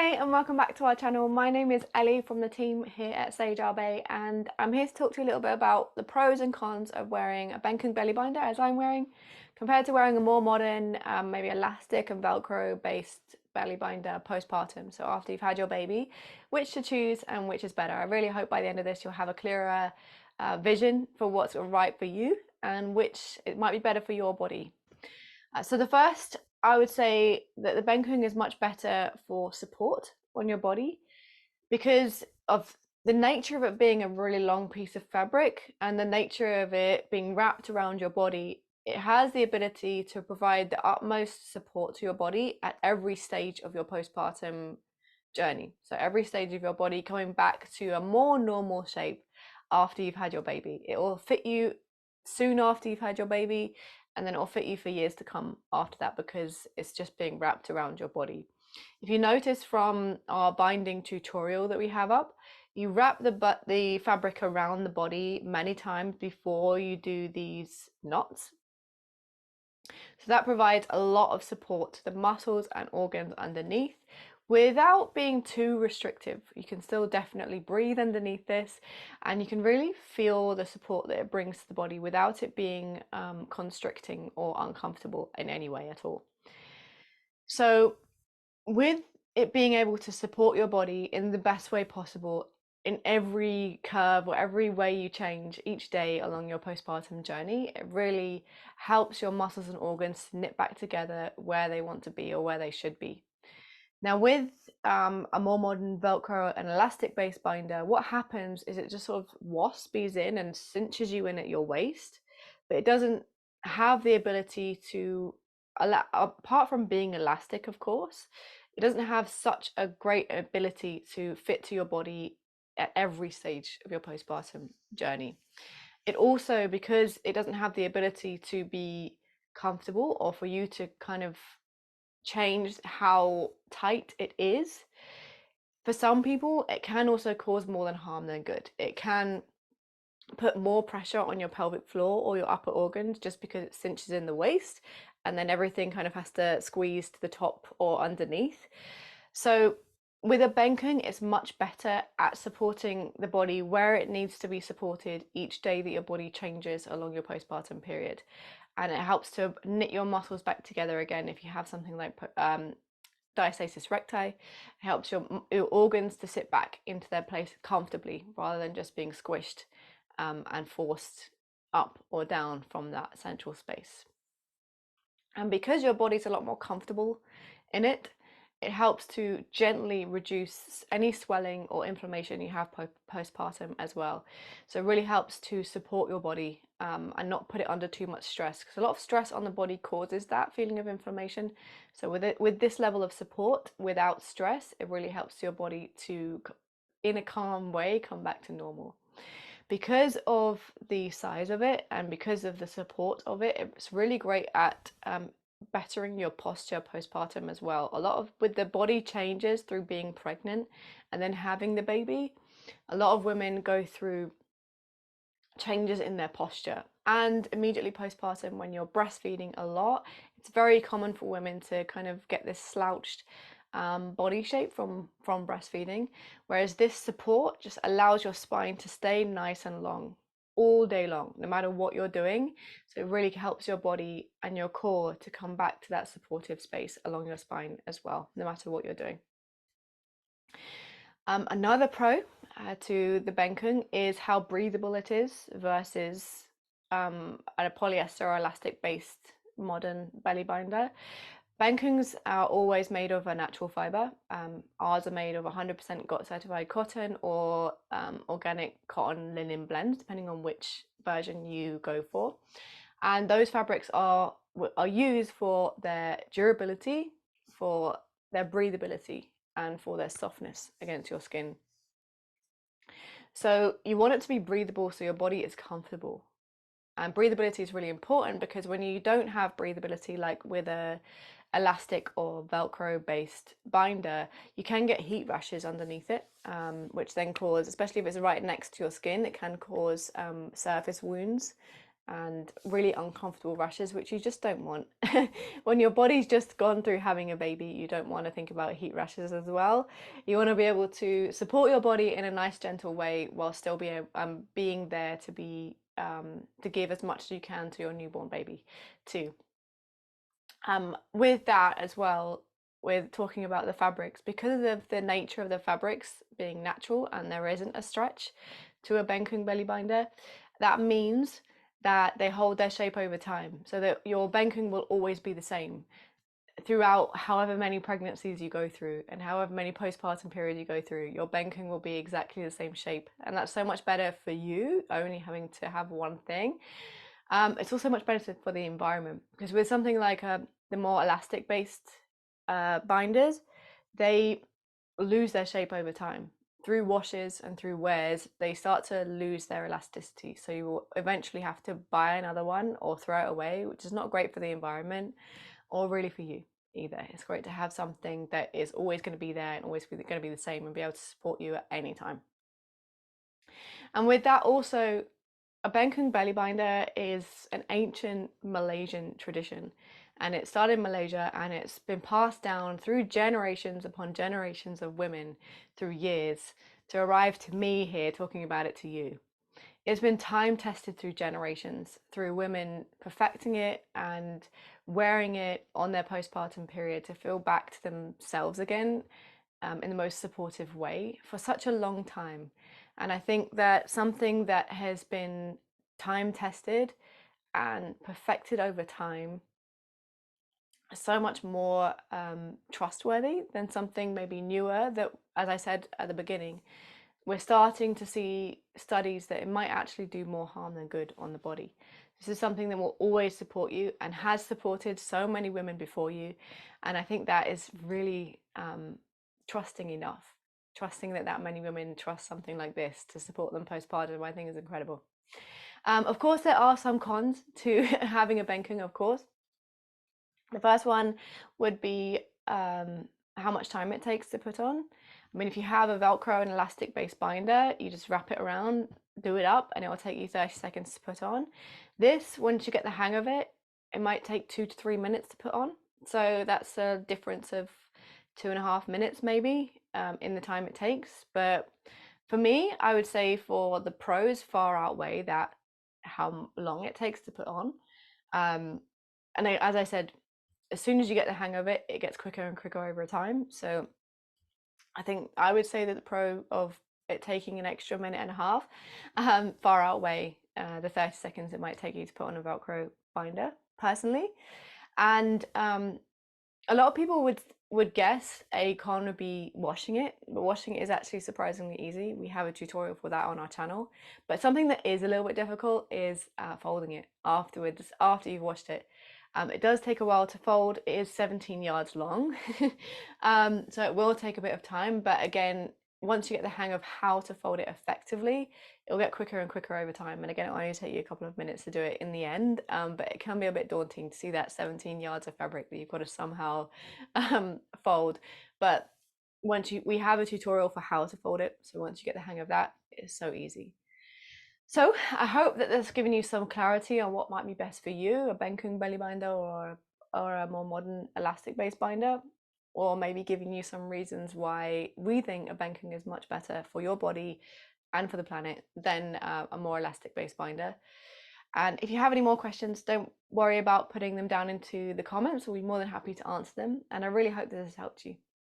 Hi and welcome back to our channel. My name is Ellie from the team here at Sage Arbe, and I'm here to talk to you a little bit about the pros and cons of wearing a Bengkung belly binder as I'm wearing compared to wearing a more modern, maybe elastic and Velcro based belly binder postpartum. So after you've had your baby, which to choose and which is better. I really hope by the end of this you'll have a clearer vision for what's right for you and which it might be better for your body. So the first, I would say that the Bengkung is much better for support on your body because of the nature of it being a really long piece of fabric and the nature of it being wrapped around your body. It has the ability to provide the utmost support to your body at every stage of your postpartum journey. So every stage of your body coming back to a more normal shape after you've had your baby. It will fit you soon after you've had your baby, and then it'll fit you for years to come after that because it's just being wrapped around your body. If you notice from our binding tutorial that we have up, you wrap the fabric around the body many times before you do these knots. So that provides a lot of support to the muscles and organs underneath without being too restrictive. You can still definitely breathe underneath this, and you can really feel the support that it brings to the body without it being constricting or uncomfortable in any way at all. So with it being able to support your body in the best way possible in every curve or every way you change each day along your postpartum journey, it really helps your muscles and organs to knit back together where they want to be or where they should be. Now with a more modern Velcro and elastic based binder, what happens is it just sort of waspies in and cinches you in at your waist, but it doesn't have the ability to, apart from being elastic, of course, it doesn't have such a great ability to fit to your body at every stage of your postpartum journey. It also, because it doesn't have the ability to be comfortable or for you to kind of change how tight it is, for some people it can also cause more than harm than good. It can put more pressure on your pelvic floor or your upper organs just because it cinches in the waist, and then everything kind of has to squeeze to the top or underneath. So with a Bengkung, it's much better at supporting the body where it needs to be supported each day that your body changes along your postpartum period. And it helps to knit your muscles back together again if you have something like diastasis recti. It helps your organs to sit back into their place comfortably rather than just being squished and forced up or down from that central space. And because your body's a lot more comfortable in it, it helps to gently reduce any swelling or inflammation you have postpartum as well. So it really helps to support your body and not put it under too much stress, because a lot of stress on the body causes that feeling of inflammation. So with this level of support without stress, it really helps your body to, in a calm way, come back to normal. Because of the size of it and because of the support of it, it's really great at bettering your posture postpartum as well. A lot of, with the body changes through being pregnant and then having the baby, a lot of women go through changes in their posture. And immediately postpartum, when you're breastfeeding a lot, it's very common for women to kind of get this slouched body shape from breastfeeding, whereas this support just allows your spine to stay nice and long all day long, no matter what you're doing. So it really helps your body and your core to come back to that supportive space along your spine as well, no matter what you're doing. Another pro to the Bengkung is how breathable it is versus a polyester or elastic based modern belly binder. Bengkungs are always made of a natural fiber. Ours are made of 100% GOT certified cotton or organic cotton linen blend, depending on which version you go for. And those fabrics are used for their durability, for their breathability, and for their softness against your skin. So you want it to be breathable so your body is comfortable. And breathability is really important because when you don't have breathability, like with a elastic or Velcro based binder, you can get heat rashes underneath it, which then cause, especially if it's right next to your skin, it can cause surface wounds and really uncomfortable rashes, which you just don't want. When your body's just gone through having a baby, you don't want to think about heat rashes as well. You want to be able to support your body in a nice, gentle way while still being there to be to give as much as you can to your newborn baby too. With that as well, with talking about the fabrics, because of the nature of the fabrics being natural and there isn't a stretch to a Bengkung belly binder, that means that they hold their shape over time, so that your Bengkung will always be the same throughout however many pregnancies you go through and however many postpartum periods you go through. Your Bengkung will be exactly the same shape, and that's so much better for you only having to have one thing. It's also much better for the environment, because with something like the more elastic based binders, they lose their shape over time. Through washes and through wears, they start to lose their elasticity. So you will eventually have to buy another one or throw it away, which is not great for the environment or really for you either. It's great to have something that is always going to be there and always going to be the same and be able to support you at any time. And with that also, a Bengkung belly binder is an ancient Malaysian tradition, and it started in Malaysia and it's been passed down through generations upon generations of women through years to arrive to me here talking about it to you. It's been time tested through generations, through women perfecting it and wearing it on their postpartum period to feel back to themselves again, in the most supportive way for such a long time. And I think that something that has been time tested and perfected over time is so much more trustworthy than something maybe newer that, as I said at the beginning, we're starting to see studies that it might actually do more harm than good on the body. This is something that will always support you and has supported so many women before you. And I think that is really trusting enough. Trusting that many women trust something like this to support them postpartum, I think is incredible. Of course, there are some cons to having a Bengkung, of course. The first one would be how much time it takes to put on. I mean, if you have a Velcro and elastic based binder, you just wrap it around, do it up, and it will take you 30 seconds to put on. This, once you get the hang of it, it might take 2 to 3 minutes to put on. So that's a difference of 2.5 minutes maybe in the time it takes. But for me, I would say for the pros far outweigh that how long it takes to put on. As I said, as soon as you get the hang of it, it gets quicker and quicker over time. So I think I would say that the pro of it taking an extra minute and a half far outweigh the 30 seconds it might take you to put on a Velcro binder, personally. And a lot of people would guess a con would be washing it, but washing it is actually surprisingly easy. We have a tutorial for that on our channel. But something that is a little bit difficult is folding it afterwards, after you've washed it. It does take a while to fold. It is 17 yards long, so it will take a bit of time. But again, once you get the hang of how to fold it effectively, it'll get quicker and quicker over time. And again, it'll only take you a couple of minutes to do it in the end, but it can be a bit daunting to see that 17 yards of fabric that you've got to somehow fold. But we have a tutorial for how to fold it, so once you get the hang of that, it's so easy. So I hope that that's given you some clarity on what might be best for you, a Bengkung belly binder or a more modern elastic based binder, or maybe giving you some reasons why we think a Bengkung is much better for your body and for the planet than a more elastic based binder. And if you have any more questions, don't worry about putting them down into the comments. We'll be more than happy to answer them. And I really hope this has helped you.